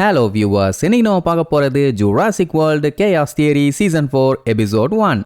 Hello viewers, இன்னைக்கு நம்ம பார்க்க போறது Jurassic World Chaos Theory Season 4 Episode 1.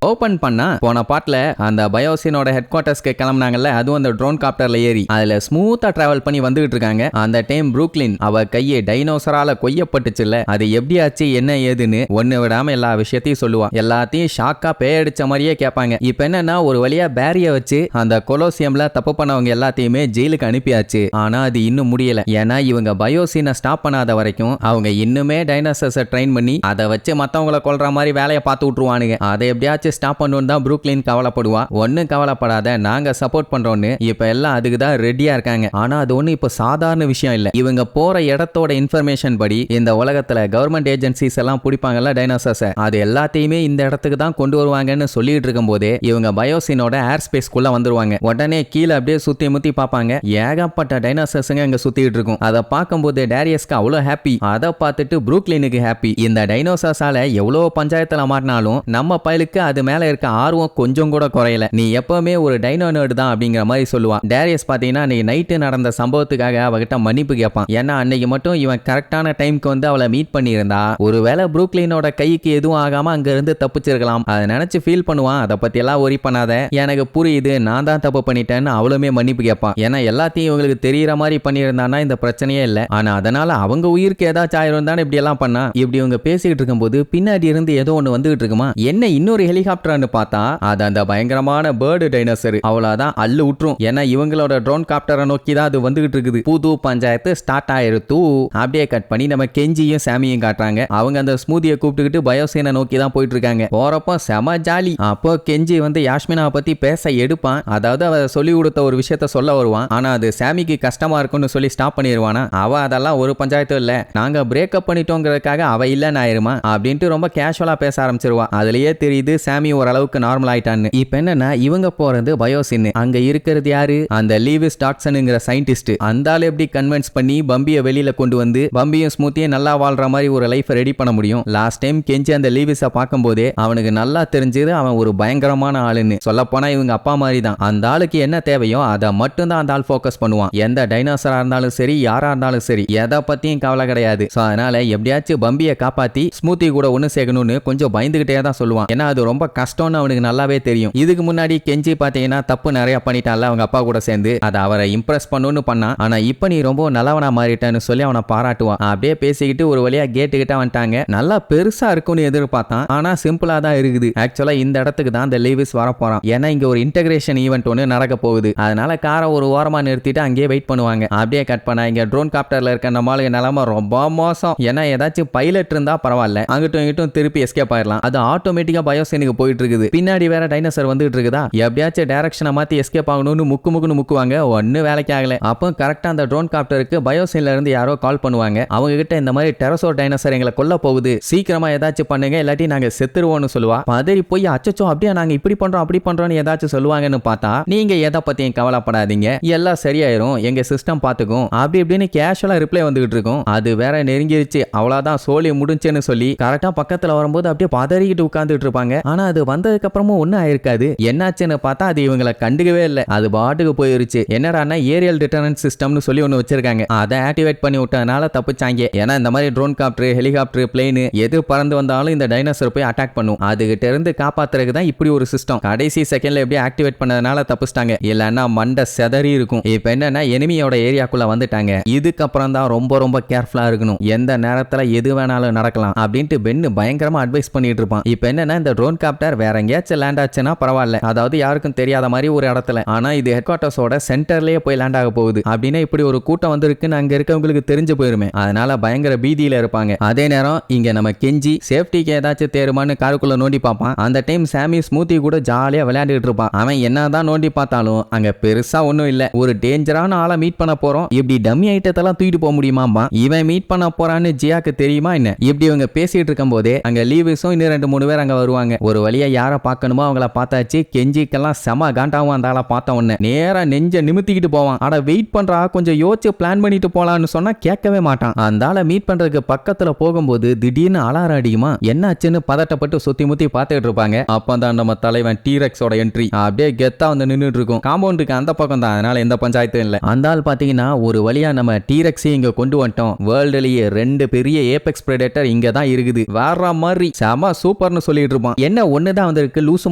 Open பண்ணா போன பாட்ல அந்த பயோசினோட ஹெட் குவார்ட்டர்ஸ்க்கு கிளம்புனாங்கல்ல, அதுவும் அந்த ட்ரோன் காப்டர்ல ஏறி அதுல ஸ்மூத்தா டிராவல் பண்ணி வந்துகிட்டு இருக்காங்க. அந்த டைம் புரூக்லின் அவ கையை டைனோசரால கொய்யப்பட்டுச்சுல்ல, அது எப்படி ஆச்சு என்ன ஏதுன்னு ஒண்ணு விடாம எல்லா விஷயத்தையும் சொல்லுவா. எல்லாத்தையும் ஷாக்கா பேயடிச்ச மாதிரியே கேட்பாங்க. இப்ப என்னன்னா ஒரு வழியா பேரிய வச்சு அந்த கொலோசியம்ல தப்பு பண்ணவங்க எல்லாத்தையுமே ஜெயிலுக்கு அனுப்பியாச்சு. ஆனா அது இன்னும் முடியல. ஏன்னா இவங்க பயோசினை ஸ்டாப் பண்ணாத வரைக்கும் அவங்க இன்னுமே டைனோசர்ஸை ட்ரெயின் பண்ணி அதை வச்சு மத்தவங்களை கொல்ற மாதிரி வேலையை பார்த்து விட்டுருவானுங்க. அதை எப்படியாச்சும் ஸ்டாப் பண்ணணும் தான் புரூக்லின் கவலைப்படுவா. ஒன்னும் கவலைப்படாத, நாங்க சப்போர்ட் பண்றோம்னு இப்ப எல்லாம் அதுக்கு தான் ரெடியா இருக்காங்க. ஆனா அது ஒண்ணு இப்ப சாதாரண விஷயம் இல்ல. இவங்க போற இடத்தோட இன்ஃபர்மேஷன் படி இந்த உலகத்துல கவர்மெண்ட் ஏஜென்சிஸ் எல்லாம் பிடிப்பாங்கல்ல டைனோசர்ஸ், அது எல்லாத்தையுமே இந்த இடத்துக்கு தான் கொண்டு வருவாங்கன்னு சொல்லிட்டு இருக்கும் போதே இவங்க பயோசினோட ஏர் ஸ்பேஸ்க்குள்ள வந்துருவாங்க. உடனே கீழே அப்படியே சுத்தி முத்தி பார்ப்பாங்க. ஏகப்பட்ட டைனோசர்ஸுங்க இங்க சுத்திட்டு இருக்கும். அதை பார்க்கும்போது டேரியஸ்க்கு அவ்வளவு ஹாப்பி. அதை பார்த்துட்டு புரூக்லினுக்கு ஹாப்பி. இந்த டைனோசர்ஸால எவ்வளவு பஞ்சாயத்துல மாட்டினாலும் நம்ம பயலுக்கு அது மேல இருக்க ஆர்வம் கொஞ்சம் கூட குறையல. நீ எப்பவுமே ஒரு டைனோ நர்டு தான் அப்படிங்கிற மாதிரி சொல்லுவான். டேரியஸ் பாத்தீங்கன்னா அன்னைக்கு நைட்டு நடந்த சம்பவத்துக்காக அவகிட்ட மன்னிப்பு கேட்பான். ஏன்னா அன்னைக்கு மட்டும் இவன் கரெக்டான டைம்க்கு வந்து அவளை மீட் பண்ணியிருந்தா ஒருவேளை புரூக்லினோட கைக்கு எதுவும் ஆகாம அங்க இருந்து தப்பிச்சிருக்கலாம். அதை நினைச்சு ஃபீல் பண்ணுவான். அதை பத்தி எல்லாம் ஒரி பண்ணாத, எனக்கு புரியுது, நான் தான் தப்பு பண்ணிட்டேன்னு அவளுமே மன்னிப்பு கேட்பான். ஏன்னா எல்லாத்தையும் இவங்களுக்கு தெரியற மாதிரி பண்ணியிருந்தானா இந்த பிரச்சனையே இல்லை. ஆனா அதனால அவங்க உயிருக்கு ஏதாச்சும் ஆயிரும் தானே இப்படி எல்லாம் பண்ணா. இப்படி இவங்க பேசிக்கிட்டு இருக்கும்போது பின்னாடி இருந்து ஏதோ ஒண்ணு வந்துகிட்டு இருக்குமா. என்ன இன்னொரு ஹெலிகாப்டர்னு பார்த்தா அது அந்த பயங்கரமான பேர்டு டைனோசர். அவ்வளவுதான் அள்ளு விட்டுரும். ஏன்னா இவங்களோட ட்ரோன் காப்டரை நோக்கி தான் அது வந்துகிட்டு இருக்குது. புது பஞ்சாயத்து ஸ்டார்ட் ஆயிருத்து. அப்படியே கட் பண்ணி நம்ம கெஞ்சியும் சாமியும் காட்டுறாங்க. அவங்க அந்த ஸ்மூதியை கூப்பிட்டுக்கிட்டு பயோசீனை நோக்கி தான் போயிட்டு இருக்காங்க. போறப்போ செம ஜாலி. அப்போ கெஞ்சி வந்து யாஸ்மினாவை பத்தி பேச எடுப்பான். அதாவது அவ சொல்லி கொடுத்த ஒரு விஷயத்த சொல்ல வருவான். ஆனா அது சாமிக்கு கஷ்டமா இருக்கும்னு சொல்லி ஸ்டாப் பண்ணிடுவானா. அவ அதெல்லாம் ஒரு பஞ்சாயத்தும் இல்ல, நாங்க பிரேக்கப் பண்ணிட்டோங்கிறதுக்காக அவ இல்லன்னு ஆயிருமா அப்படின்ட்டு ரொம்ப கேஷுவலா பேச ஆரம்பிச்சிருவா. அதுலயே தெரியுது சாமி ஓரளவுக்கு நார்மல் ஆயிட்டான்னு. இப்ப என்னன்னா இவங்க போறது பயோசின். அங்க இருக்கிறது யாரு, அந்த லீவிஸ் டாட்சன்ங்கிற சயின்டிஸ்ட். அந்த ஆளு எப்படி கன்வின்ஸ் பண்ணி பம்பியை வெளியில கொண்டு வந்து பம்பியும் ஸ்மூத்தியும் நல்லா வாழ்ற மாதிரி ஒரு லைஃப் ரெடி பண்ண முடியும். லாஸ்ட் டைம் கெஞ்சி அந்த லீவிஸை பார்க்கும்போதே அவனுக்கு நல்லா தெரிஞ்சது அவன் ஒரு பயங்கரமான ஆளுன்னு. சொல்ல போனா இவங்க அப்பா மாதிரி தான். அந்த ஆளுக்கு என்ன தேவையோ அதை மட்டும் தான் அந்த ஆள் ஃபோக்கஸ் பண்ணுவான். எந்த டைனோசரா இருந்தாலும் சரி, யாரா இருந்தாலும் சரி, எதை பத்தியும் கவலை கிடையாது. அதனால எப்படியாச்சும் பம்பியை காப்பாத்தி ஸ்மூத்தி கூட ஒண்ணு சேர்க்கணும்னு கொஞ்சம் பயந்துகிட்டே தான் சொல்லுவான். ஏன்னா அது ரொம்ப கஷ்டம்னு அவனுக்கு நல்லாவே தெரியும். இதுக்கு முன்னாடி கெஞ்சி பாத்தீங்கன்னா தப்பு நிறைய பண்ணிட்டான்ல அவங்க அப்பா கூட சேர்ந்து, அதை அவரை இம்ப்ரெஸ் பண்ணணும்னு பண்ணா. ஆனா இப்ப நீ ரொம்ப நல்லவனா மாறிட்டான்னு சொல்லி அவனை பாராட்டுவான். அப்படியே பேசிக்கிட்டு ஒரு வழியா கேட்டு கிட்ட வந்துட்டாங்க. நல்லா பெருசா இருக்கும்னு எதிர்பார்த்தான். ஆனா சிம்பிளா தான் இருக்குது. ஆக்சுவலா இந்த இடத்துக்கு தான் இந்த லீவிஸ் வர போறான். ஏன்னா இங்க ஒரு இன்டகிரேஷன் ஈவென்ட் ஒன்று நடக்க போகுது. அதனால காரை ஒரு ஓரமா நிறுத்திட்டு அங்கேயே வெயிட் பண்ணுவாங்க. அப்படியே கட் பண்ணா இங்க ட்ரோன் காப்டர்ல இருக்க நம்மளுக்கு நிலைமை ரொம்ப மோசம். ஏன்னா ஏதாச்சும் பைலட் இருந்தா பரவாயில்ல, அங்கிட்டும் இங்கிட்டும் திருப்பி எஸ்கேப் ஆயிடலாம். அது ஆட்டோமேட்டிக்கா பயோசீனுக்கு போயிட்டு இருக்குது. பின்னாடி வேற டைனோசர் வந்துட்டு இருக்குதா, எப்படியாச்சும் டைரக்ஷனை மாத்தி எஸ்கேப் ஆகணும்னு முக்குன்னு முக்குவாங்க. ஒன்னு வேலைக்கு ஆகல. அப்போ கரெக்டா அந்த ட்ரோன் காப்டருக்கு பயோசீன்ல இருந்து யாரோ கால் பண்ணுவாங்க. அவங்க கிட்ட இந்த மாதிரி டெரசோர் டைனோசர் எங்களை கொல்ல போகுது, சீக்கிரமா ஏதாச்சும் பண்ணுங்க, இல்லாட்டி நாங்க செத்துருவோம்னு சொல்லுவா. பதறி போய் அச்சச்சோ அப்படியே நாங்க இப்படி பண்றோம் அப்படி பண்றோம்னு ஏதாச்சும் சொல்லுவாங்கன்னு பார்த்தா, நீங்க எதை பத்தியும் கவலைப்படாதீங்க, எல்லாம் சரியாயிரும், எங்க சிஸ்டம் பாத்துக்கும் அப்படி இப்படின்னு கேஷுவலா ரிப்ளை வந்துகிட்டு இருக்கும். அது வேற நெருங்கிருச்சு, அவ்வளவுதான் சோழி முடிஞ்சுன்னு சொல்லி கரெக்டா பக்கத்துல வரும்போது அப்படியே பதறிக்கிட்டு உட்கார்ந்துட்டு இருப்பாங்க. ஆனா அது வந்ததுக்கு அப்புறமும் ஒன்னும் ஆயிருக்காது. என்னாச்சுன்னு பார்த்தா அது இவங்களை கண்டுக்கவே இல்லை. அது பாட்டுக்கு போயிருச்சு. என்னடான்னா ஏரியல் டிட்டரன்ஸ் சிஸ்டம்னு சொல்லி ஒன்னு வச்சிருக்காங்க. அதை ஆக்டிவேட் பண்ணி விட்டதுனால தப்பிச்சாங்க. ஏன்னா இந்த மாதிரி ட்ரோன் காப்டர், ஹெலிகாப்டர், பிளேன் எது பறந்து வந்தாலும் இந்த டைனோசர் போய் அட்டாக் பண்ணும். அதுகிட்ட இருந்து காப்பாத்துறதுக்கு தான் இப்படி ஒரு சிஸ்டம். கடைசி செகண்ட்ல எப்படி ஆக்டிவேட் பண்ணதுனால தப்பிச்சிட்டாங்க. இல்லன்னா மண்டை செதறி இருக்கும். இப்ப என்னன்னா எனிமியோட ஏரியாக்குள்ள வந்துட்டாங்க. இதுக்கப்புறம் தான் ரொம்ப ரொம்ப கேர்ஃபுல்லா இருக்கணும். எந்த நேரத்துல எது வேணாலும் நடக்கலாம் அப்படின்ட்டு பென்னு பயங்கரமா அட்வைஸ் பண்ணிட்டு இருப்பான். இப்ப என்னன்னா இந்த ட்ரோன் காப்டர் வேற எங்கேயாச்சும் லேண்ட் ஆச்சுன்னா பரவாயில்ல, அதாவது யாருக்கும் தெரியாத மாதிரி ஒரு இடத்துல. ஆனா இது ஹெட் குவார்ட்டர்ஸோட சென்டர்லயே போய் லேண்ட் ஆக போகுது. அப்படின்னா இப்படி ஒரு கூட்டம் வந்திருக்குன்னு அங்க இருக்கவங்களுக்கு தெரிஞ்சு போயிருமே. அதனால பயங்கர பீதியில இருப்பாங்க. அதே நேரம் இங்க நம்ம கெஞ்சி சேஃப்டிக்கு ஏதாச்சும் தேருமான்னு காருக்குள்ள நோண்டி பார்ப்பான். அந்த டைம் சாமி ஸ்மூத்தி கூட ஜாலியா விளையாண்டுட்டு இருப்பான். அவன் என்னதான் நோண்டி பார்த்தாலும் அங்க பெருசா ஒண்ணும் இல்ல. ஒரு டேஞ்சரான ஆளை மீட் பண்ண போறோம், இப்படி டம்மி ஐட்டத்தெல்லாம் தூக்கிட்டு போக முடியுமாம்பா. இவன் மீட் பண்ண போறான்னு ஜியாக்கு தெரியுமா என்ன. இப்படி இவங்க பேசிட்டு இருக்கும் போதே அங்க லீவிஸும் இன்னும் 2-3 பேர் அங்க வருவாங்க. ஒரு வழியா யாரை பார்க்கணுமோ அவங்கள பார்த்தாச்சு. கெஞ்சிக்கெல்லாம் செம காண்டாவும் அந்த ஆளை பார்த்த உடனே நேரா நெஞ்ச நிமித்திக்கிட்டு போவான். அட வெயிட் பண்றா, கொஞ்சம் யோசிச்சு பிளான் பண்ணிட்டு போலான்னு சொன்னா கேட்கவே மாட்டான். அந்த ஆளை மீட் பண்றதுக்கு பக்கத்துல போகும்போது திடீர்னு அலாரம் அடிக்குமா, என்னாச்சுன்னு பதட்டப்பட்டு சுத்தி முத்தி பார்த்துட்டு இருப்பாங்க. அப்பதான் நம்ம தலைவன் டீரெக்ஸோட என்ட்ரி அப்படியே கெத்தா வந்து நின்றுட்டு இருக்கும். காம்பவுண்டுக்கு அந்த பக்கம் தான், அதனால எந்த பஞ்சாயத்தும் இல்ல. அந்த ஆள் பாத்தீங்கன்னா ஒரு வழியா நம்ம டீரெக்ஸ் இங்க கொண்டு வந்துட்டோம். வேர்ல்டுலயே 2 பெரிய ஏபெக்ஸ் பிரெடேட்டர் இங்க தான் இருக்குது, வேற மாதிரி செம சூப்பர்னு சொல்லிட்டு இருப்பான். என்ன ஒண்ணுதான் வந்திருக்கு, லூசு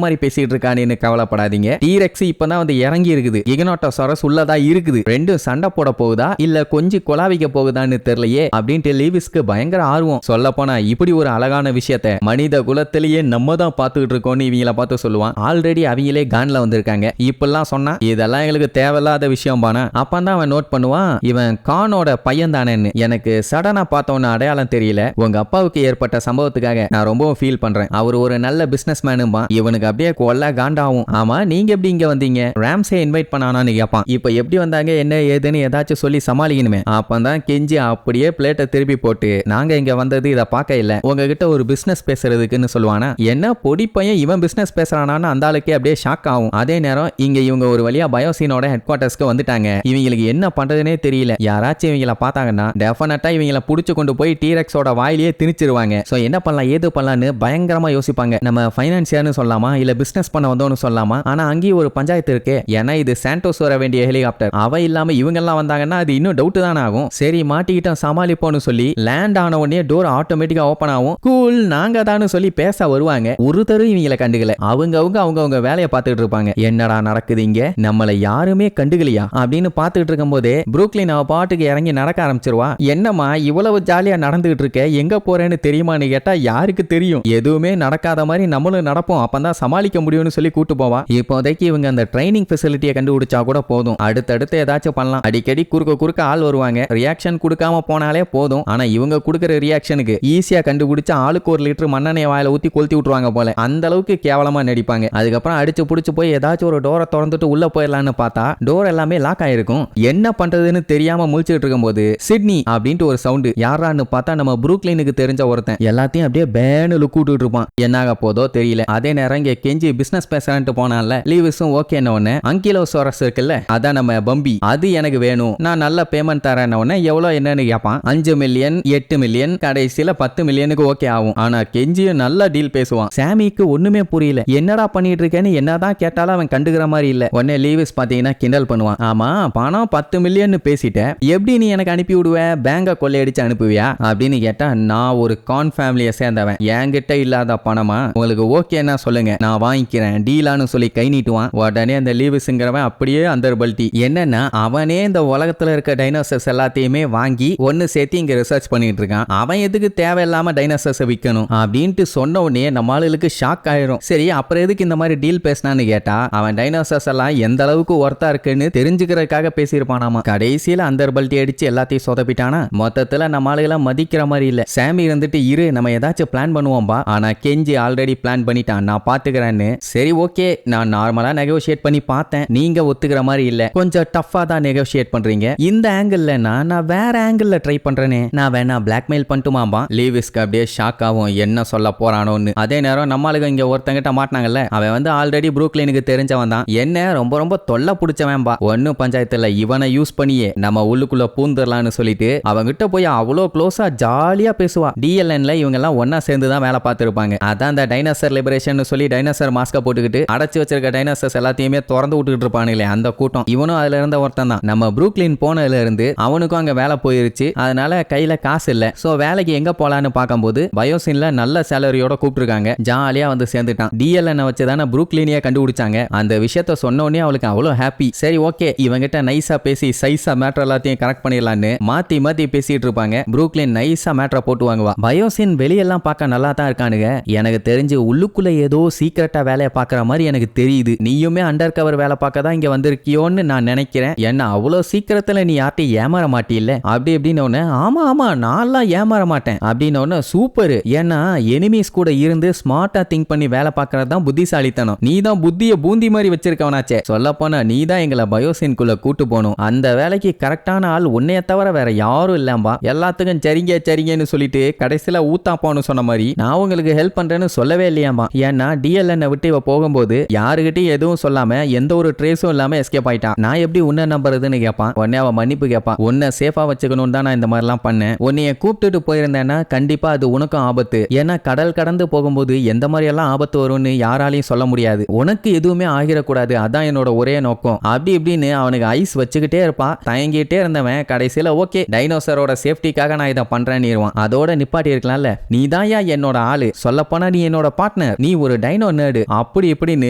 மாதிரி பேசிட்டு இருக்கானு கவலைப்படாதீங்க. டீரெக்ஸ் இப்பதான் வந்து இறங்கி இருக்குது, கிகனோட்டோசாரஸ் உள்ளதா இருக்குது. ரெண்டும் சண்டை போட போகுதா இல்ல கொஞ்சம் கொலாவிக்க போகுதான்னு தெரியலையே அப்படின்ட்டு லீவிஸ்க்கு பயங்கர ஆர்வம். சொல்ல போனா இப்படி ஒரு அழகான விஷயத்தை மனித குலத்திலேயே நம்ம தான் பார்த்துக்கிட்டு இருக்கோம்னு இவங்கள பார்த்து சொல்லுவான். ஆல்ரெடி அவங்களே கான்ல வந்திருக்காங்க, இப்பெல்லாம் சொன்னா இதெல்லாம் எங்களுக்கு தேவையில்லாத விஷயம் பானா. அப்பதான் அவன் நோட் பண்ணுவான், இவன் கானோட பையன் தானேன்னு. எனக்கு சடனா பார்த்தவன அடையாளம் தெரியல. உங்க அப்பாவுக்கு ஏற்பட்ட சம்பவத்துக்காக நான் ரொம்பவும் ஃபீல் பண்றேன். அவர் ஒரு நல்ல பிசினஸ் மேனும்பா. இவனுக்கு அப்படியே கொல்ல காண்டாவும். ஆமா நீங்க எப்படி இங்க வந்தீங்க, ராம்சே இன்வைட் பண்ணானான்னு கேட்பான். இப்ப எப்படி வந்தாங்க என்ன ஏதுன்னு ஏதாச்சும் சொல்லி சமாளிக்கணுமே. அப்பதான் கெஞ்சி அப்படியே பிளேட்டை திருப்பி போட்டு, நாங்க இங்க வந்தது இதை பார்க்க இல்ல, உங்ககிட்ட ஒரு பிசினஸ் பேசுறதுக்குன்னு சொல்லுவானா. என்ன பொடி பையன் இவன் பிசினஸ் பேசுறானான்னு அந்த ஆளுக்கே அப்படியே ஷாக் ஆகும். அதே நேரம் இங்க இவங்க ஒரு வழியா பயோசினோட ஹெட் குவார்டர்ஸ்க்கு வந்துட்டாங்க. இவங்களுக்கு என்ன பண்றதுனே தெரியல. யாராச்சும் இவங்கள பார்த்தாங்கன்னா டெஃபினட்டா இவங்கள புடிச்சு கொண்டு போய் டீரெக்ஸோட வாயிலேயே திணிச்சிருவாங்க. சோ என்ன பண்ணலாம் ஏது பண்ணலான்னு பயங்கரமா யோசிப்பாங்க. நம்ம ஃபைனான்சியர்னு சொல்லலாமா இல்ல பிசினஸ் பண்ண வந்தோம்னு சொல்லலாமா. ஆனா அங்கேயும் ஒரு பஞ்சாயத்து இருக்கு. ஏன்னா இது சாண்டோஸ் வர வேண்டிய ஹெலிகாப்டர், அவ இல்லாம இவங்க எல்லாம் வந்தாங்கன்னா அது இன்னும் டவுட் தானே ஆகும். சரி மாட்டிக்கிட்டோம் சமாளிப்போம்னு சொல்லி லேண்ட் ஆன உடனே டோர் ஆட்டோமேட்டிக்கா ஓபன் ஆகும். கூல் நாங்க தான் சொல்லி பேச வருவாங்க. ஒருத்தரும் இவங்கள கண்டுக்கல. அவங்க வேலையை பார்த்துட்டு இருப்பாங்க. என்னடா நடக்குது இங்க, நம்மள யாருமே கண்டுக்கலையா அப்படின்னு பார்த்துட்டு இருக்கும் போதே புரூக்லின் அவ பாட்டுக்கு இறங்கி நடக்க ஆரம்பிச்சிருவா. என்னமா இவ்வளவு ஜாலியா நடந்துகிட்டு இருக்க, எங்க போறேன்னு தெரியுமான்னு கேட்டா யாருக்கு தெரியும், எதுவுமே நடக்காத மாதிரி நம்மளும் நடப்போம், அப்பதான் சமாளிக்க முடியும்னு சொல்லி கூட்டு போவா. இப்போதைக்கு இவங்க அந்த ட்ரைனிங் ஃபெசிலிட்டியை கண்டுபிடிச்சா கூட போதும், அடுத்தடுத்து ஏதாச்சும் பண்ணலாம். அடிக்கடி குறுக்க ஆள் வருவாங்க, ரியாக்ஷன் கொடுக்காம போனாலே போதும். ஆனா இவங்க கொடுக்கிற ரியாக்ஷனுக்கு ஈஸியா கண்டுபிடிச்சு ஆளுக்கு 1 லிட்டர் மண்ணெண்ணெய் வாயில ஊத்தி கொளுத்தி விட்டுருவாங்க போல. அந்த அளவுக்கு கேவலமா நடிப்பாங்க. அதுக்கப்புறம் அடிச்சு புடிச்சு போய் ஏதாச்சும் ஒரு டோரை திறந்துட்டு உள்ள போயிடலான்னு பார்த்தா டோர் எல்லாமே லாக் ஆயிருக்கும். என்ன பண்றதுன்னு தெரியாம முழிச்சிட்டு இருக்கும்போது சிட்னி அப்படின்ட்டு ஒரு சவுண்ட். யாரான்னு பார்த்தா நம்ம புரூக்லினுக்கு தெரிஞ்ச ஒருத்தன். எல்லாத்தையும் அப்படியே பேனு லுக் விட்டுட்டு இருப்பான். என்னாக போதோ தெரியல. அதே நேரம் இங்க கெஞ்சி பிசினஸ் பேசுறேன்ட்டு போனான்ல லீவிஸும் ஓகே உடனே அங்கிலோசோரஸ் இருக்குல்ல, அதான் நம்ம பம்பி, அது எனக்கு வேணும், நான் நல்ல பேமெண்ட் தரேன் உடனே எவ்வளவு என்னன்னு கேட்பான். 5 மில்லியன் 8 மில்லியன் கடைசியில 10 மில்லியனுக்கு ஓகே ஆகும். ஆனா கெஞ்சியும் நல்ல டீல் பேசுவான். சாமிக்கு ஒண்ணுமே புரியல, என்னடா பண்ணிட்டு இருக்கேன்னு என்னதான் கேட்டாலும் அவன் கண்டுக்கிற மாதிரி இல்ல. உடனே லீவிஸ் பாத்தீங்கன்னா கிண்டல் பண்ணுவான். ஆமா பணம் 10 மில்லியன் பேசிட்ட, எப்படி நீ எனக்கு அனுப்பி விடுவ, பேங்க கொள்ளையடிச்சு அனுப்புவியா அப்படின்னு கேட்டா, நான் ஒரு கான் ஃபேமிலியை சேர்ந்தவன், என்கிட்ட இல்லாத பணமா, உங்களுக்கு ஓகேன்னா சொல்லுங்க நான் வாங்கிக்கிறேன் டீலான்னு சொல்லி கை நீட்டுவான். உடனே அந்த லீவிஸ்ங்கிறவன் அப்படியே அந்த பல்ட்டி. என்னன்னா அவனே இந்த உலகத்துல இருக்க டைனோசர்ஸ் எல்லாத்தையுமே வாங்கி ஒன்னு சேர்த்து இங்க ரிசர்ச் பண்ணிட்டு இருக்கான். அவன் எதுக்கு தேவையில்லாம டைனோசர்ஸ் விற்கணும் அப்படின்ட்டு சொன்ன உடனே நம்ம ஆளுக்கு ஷாக் ஆயிரும். சரி அப்புறம் எதுக்கு இந்த மாதிரி டீல் பேசினான்னு கேட்டா, அவன் டைனோசர்ஸ் எல்லாம் எந்த அளவுக்கு ஒர்த்தா இருக்குன்னு தெரிஞ்சுக்கிறதுக்காக பேசியிருப்பானாமா. கடைசியில அந்த பல்ட்டி அடிச்சு எல்லாத்தையும் சொதப்பிட்டானா. மொத்தத்துல நம்ம ஆளுகெல்லாம் மதிக்கிற மாதிரி இல்ல. சாமி இருந்துட்டு இரு நம்ம ஏதாச்சும் பிளான் பண்ணுவோம்பா, ஆனா கெஞ்சி ஆல்ரெடி பிளான் பண்ணிட்டான், நான் பாத்துக்கிறேன்னு. சரி ஓகே நான் நார்மலா நெகோஷியேட் பண்ணி பார்த்தேன், நீங்க ஒத்துக்கிற மாதிரி இல்ல, கொஞ்சம் டஃபா தான் நெகோஷியேட் பண்றீங்க, இந்த ஆங்கிள் நான் வேற ஆங்கிள் ட்ரை பண்றேனே, நான் வேணா பிளாக்மெயில் பண்ணிட்டுமாம்பா. லீவிஸ்க்கு அப்படியே ஷாக் ஆகும், என்ன சொல்ல போறானோன்னு. அதே நேரம் நம்மளுக்கு இங்க ஒருத்தங்கிட்ட மாட்டினாங்கல்ல, அவன் வந்து ஆல்ரெடி புரூக்லினுக்கு தெரிஞ்சவன் தான், என்ன ரொம்ப ரொம்ப தொல்லை பிடிச்சவன்பா. ஒன்னும் பஞ்சாயத்துல இவனை யூஸ் பண்ணியே நம்ம உள்ளுக்குள்ள பூந்துடலான்னு சொல்லிட்டு அவங்கிட்ட போய் அவ்வளோ க்ளோஸா ஜாலியா பேசுவா. டிஎல்என்ல இவங்க எல்லாம் ஒன்னா சேர்ந்து தான் வேலை பார்த்திருப்பாங்க. அதான் அந்த டைனோசர் லிபரேஷன் சொல்லி டைனோசர் மாஸ்க போட்டுக்கிட்டு அடைச்சு வச்சிருக்க டைனோசர்ஸ் எல்லாத்தையுமே திறந்து விட்டுட்டு இருப்பானுங்களே அந்த கூட்டம். இவனும் அதுல இருந்த ஒருத்தன் தான். நம்ம புரூக்லின் போனதுல இருந்து அவனுக்கும் அங்க வேலை போயிருச்சு, அதனால கையில காசு இல்ல. சோ வேலைக்கு எங்க போலான்னு பார்க்கும்போது பயோசின்ல நல்ல சேலரியோட கூப்பிட்டுருக்காங்க. ஜாலியா வந்து சேர்ந்துட்டான். டிஎல்என் வச்சு தானே புரூக்லினியா கண்டுபிடிச்சாங்க. அந்த விஷயத்த சொன்ன உடனே அவளுக்கு அவ்வளவு ஹாப்பி. சரி ஓகே இவங்கிட்ட நைஸா பேசி சைஸா மேட்டர் எல்லாத்தையும் கரெக்ட் பண்ணிடலான்னு மாத்தி மாத்தி பேசிட்டு இருப்பாங்க. புரூக்லின் நைஸா மேட்டரை போட்டு வாங்குவா. பயோசின் வெளியெல்லாம் பார்க்க நல்லா தான் இருக்கானுங்க, எனக்கு தெரிஞ்சு உள்ளுக்குள்ள ஏதோ சீக்கிரட்டா வேலையை பார்க்குற மாதிரி எனக்கு தெரியுது, நீயுமே அண்டர் கவர் வேலை பார்க்க தான் இங்க வந்திருக்கியோன்னு நான் நினைக்கிறேன், என்ன அவ்வளோ சீக்கிரத்துல நீ யார்ட்டையும் ஏமாற மாட்டில்ல அப்படி அப்படின்னு ஒன்று. ஆமா ஆமா நான்லாம் ஏமாற மாட்டேன் அப்படின்னு ஒன்று. சூப்பர், ஏன்னா எனிமீஸ் கூட இருந்து ஸ்மார்ட்டா திங்க் பண்ணி வேலை பார்க்கறது தான் புத்திசாலித்தனம், நீ தான் புத்திய பூந்தி மாதிரி வச்சிருக்கவனாச்சே. சொல்ல போனா நீ தான் எங்களை பயோசின்குள்ள கூட்டு போகணும், அந்த வேலைக்கு கரெக்டான ஆள் உன்னைய தவிர வேற யாரும் இல்லாம்பா, எல்லாத்துக்கும் சரிங்கன்னு சொல்லிட்டு கடைசியில ஊத்தாப்பான்னு சொன்ன மாதிரி நான் உங்களுக்கு ஹெல்ப் பண்றேன்னு சொல்லவே இல்லையா பண்ணிட்டான்பா. ஏன்னா டிஎல்என் விட்டு இவ போகும்போது யாருகிட்டயும் எதுவும் சொல்லாம எந்த ஒரு ட்ரேஸும் இல்லாம எஸ்கேப் ஆயிட்டான். நான் எப்படி உன்ன நம்புறதுன்னு கேட்பான். உடனே அவன் மன்னிப்பு கேட்பான். உன்னை சேஃபா வச்சுக்கணும் தான் நான் இந்த மாதிரிலாம் பண்ணேன். உன்னைய கூப்பிட்டுட்டு போயிருந்தேன்னா கண்டிப்பா அது உனக்கும் ஆபத்து. ஏன்னா கடல் கடந்து போகும்போது எந்த மாதிரி எல்லாம் ஆபத்து வரும்னு யாராலையும் சொல்ல முடியாது. உனக்கு எதுவுமே ஆகிடக்கூடாது, அதான் என்னோட ஒரே நோக்கம். அப்படி இப்படின்னு அவனுக்கு ஐஸ் வச்சுக்கிட்டே இருப்பான். தயங்கிட்டே இருந்தவன் கடைசியில ஓகே டைனோசரோட சேஃப்டிக்காக நான் இதை பண்றேன்னு அதோட நிப்பாட்டி இருக்கலாம்ல. நீ தான் என்னோட ஆளு, சொல்ல போனா நீ என்னோட பார்ட்னர், நீ ஒரு டைனோ நேர்டு அப்படி இப்படின்னு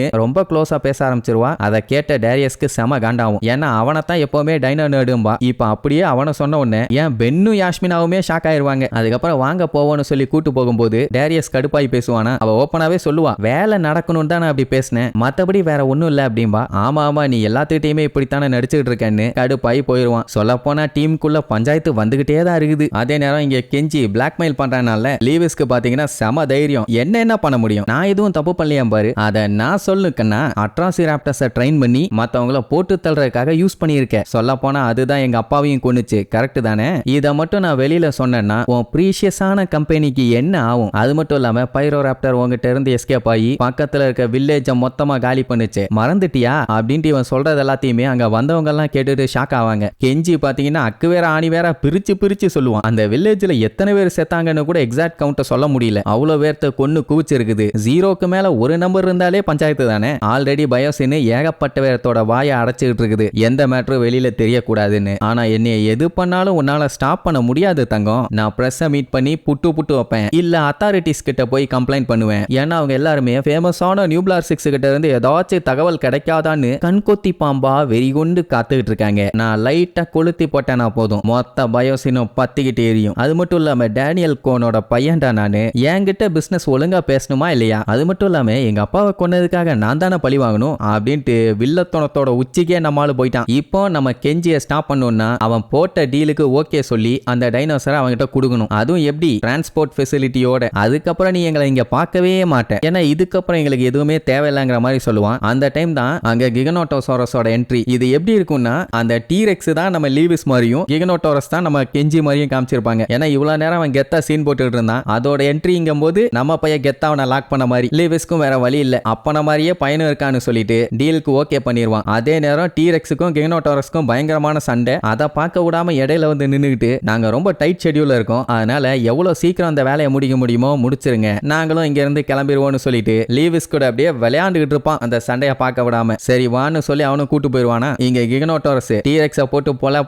ரொம்ப க்ளோஸா பேச ஆரம்பிச்சிருவா. அதை கேட்ட டேரியஸ்க்கு செம காண்டாவும். ஏன்னா அவனை தான் எப்பவுமே டைனோ நேர்டும்பா. இப்ப அப்படியே அவனை சொன்ன உடனே ஏன் பென்னும் யாஸ்மினாவுமே ஷாக் ஆயிருவாங்க. அதுக்கப்புறம் வாங்க போவோன்னு சொல்லி கூட்டு போகும்போது டேரியஸ் கடுப்பாய் பேசுவானா. அவ ஓப்பனாவே சொல்லுவா, வேலை நடக்கணும் தான் நான் அப்படி பேசினேன், மத்தபடி வேற ஒண்ணும் இல்ல அப்படின்பா. ஆமா ஆமா நீ எல்லாத்துக்கிட்டையுமே இப்படித்தானே நடிச்சுட்டு இருக்கேன்னு கடுப்பாய் போயிருவான். சொல்ல போனா டீமுக்குள்ள பஞ்சாயத்து வந்துகிட்டே தான் இருக்குது. அதே நேரம் இங்க கெஞ்சி பிளாக்மெயில் பண்றனால லீவிஸ்க்கு பாத்தீங்கன்னா செம தைரியம். என்ன பண்ண முடியும், நான் எதுவும் தப்பு பண்ணலையா பாரு, அதை நான் சொல்லுக்கன்னா அட்ராசிராப்டர்ஸை ட்ரெயின் பண்ணி மத்தவங்கள போட்டு தள்ளுறதுக்காக யூஸ் பண்ணியிருக்கேன். சொல்ல போனா அதுதான் எங்க அப்பாவையும் கொன்னுச்சு, கரெக்ட் தானே? இதை மட்டும் நான் வெளியில சொன்னேன்னா உன் ப்ரீஷியஸான கம்பெனிக்கு என்ன ஆகும்? அது மட்டும் இல்லாம பைரோராப்டர் உங்ககிட்ட இருந்து எஸ்கேப் ஆகி பக்கத்துல இருக்க வில்லேஜ மொத்தமா காலி பண்ணுச்சு, மறந்துட்டியா அப்படின்ட்டு இவன் சொல்றது எல்லாத்தையுமே அங்க வந்தவங்க எல்லாம் கேட்டுட்டு ஷாக் ஆவாங்க. கெஞ்சி பாத்தீங்கன்னா அக்கு வேற ஆணி வேற பிரிச்சு பிரிச்சு சொல்லுவான். அந்த வில்லேஜ்ல எத்தனை பேர் செத்தாங்கன்னு கூட எக்ஸாக்ட் கவுண்ட சொல்ல முடியல, அவ்வளவு பேர்த்த கொன்னு குவிச்சிருக்குது. ஜீரோக்கு மேல ஒரு நம்பர் இருந்தாலே பஞ்சாயத்து தானே. ஆல்ரெடி பயோசின் ஏகப்பட்ட பேரத்தோட வாயை அடைச்சிட்டு இருக்குது, எந்த மேட்டரும் வெளியில தெரியக்கூடாதுன்னு. ஆனா என்னைய எது பண்ணாலும் உன்னால ஸ்டாப் பண்ண முடியாது தங்கம். நான் பிரஸ் மீட் பண்ணி புட்டு வைப்பேன், இல்ல அத்தாரிட்டிஸ் கிட்ட போய் கம்ப்ளைண்ட் பண்ணுவேன். ஏன்னா அவங்க எல்லாருமே ஃபேமஸான நியூப்ளார் 6 கிட்ட இருந்து ஏதாச்சும் தகவல் கிடைக்காதான்னு கண்கொத்தி பாம்பா வெறி கொண்டு காத்துக்கிட்டு இருக்காங்க. நான் லைட்டா கொளுத்தி போட்டேனா போதும் மொத்த பயோசினும் பத்திக்கிட்டு எரியும். அது மட்டும் இல்லாம டேனியல் கோனோட பையன்டா நானு, என்கிட்ட பிசினஸ் ஒழுங்கா பேசணுமா இல்லையா? அது மட்டும் இல்லாம எங்க அப்பாவை கொன்னதுக்காக நான் தானே பழி வாங்கணும் அப்படின்ட்டு வில்லத்தோனத்தோட உச்சிக்கே நம்மால போயிட்டான். இப்போ நம்ம கெஞ்சியை ஸ்டாப் பண்ணோம்னா அவன் போட்ட டீலுக்கு ஓகே சொல்லி அந்த டைனோசரை அவன்கிட்ட கொடுக்கணும். அதுவும் எப்படி? டிரான்ஸ்போர்ட் ஃபெசிலிட்டியோட. அதுக்கப்புறம் நீ எங்களை இங்க பார்க்கவே மாட்டேன், ஏன்னா இதுக்கப்புறம் எங்களுக்கு எதுவுமே தேவையில்லைங்கிற மாதிரி சொல்லுவான். அந்த டைம் தான் அங்க கிகனோட்டோசாரஸோட என்ட்ரி. இது எப்படி இருக்கும்னா அந்த டீரெக்ஸ் தான் நம்ம லீவிஸ் மாதிரியும் கிகனோட்டோரஸ் தான் நம்ம கெஞ்சி மாதிரியும் காமிச்சிருப்பாங்க. ஏன்னா இவ்வளவு நேரம் அவன் கெத்தா சீன் போட்டுட்டு இருந்தான், அதோட என்ட்ரிங்கும் போது நம்ம பையன் கெத்தா அவனை லாக் பண்ண மாதிரி. லீவிஸ்க்கும் வேற வழி இல்ல, அப்பன மாதிரியே பையனும் இருக்கான்னு சொல்லிட்டு டீலுக்கு ஓகே பண்ணிடுவான். அதே நேரம் டீரெக்ஸுக்கும் கிகனோட்டோரஸ்க்கும் பயங்கரமான சண்டை. அதை பார்க்க விடாம இடையில வந்து நின்னுகிட்டு நாங்க ரொம்ப டைட் ஷெட்யூல்ல இருக்கோம், அதனால எவ்வளவு சீக்கிரம் அந்த வேலையை முடிக்க முடியுமோ முடிச்சிருங்க, நாங்களும் இங்க இருந்து கிளம்பிடுவோம்னு சொல்லிட்டு லீவிஸ் கூட அப்படியே விளையாண்டுகிட்டு இருப்பான் அந்த சண்டையை பார்க்க விடாம. சரி வான்னு சொல்லி அவனும் கூட்டு போயிருவானா. இங்க கிகனோட்டோரஸ் டீரெக்ஸை போட்டு பொல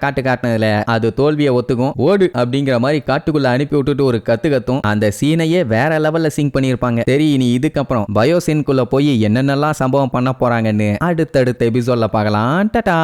காட்டுனதுல அது தோல்வியை ஒத்துக்கும், ஓடு அப்படிங்கிற மாதிரி காட்டுக்குள்ள அனுப்பி விட்டுட்டு ஒரு கத்தும். அந்த சீனையே வேற லெவல்ல சிங்க் பண்ணிருப்பாங்க. சரி இனி இதுக்கப்புறம் பயோசின்குள்ள போய் என்னென்னலாம் சம்பவம் பண்ண போறாங்கன்னு அடுத்தடுத்த எபிசோட்ல பார்க்கலாம். டாடா.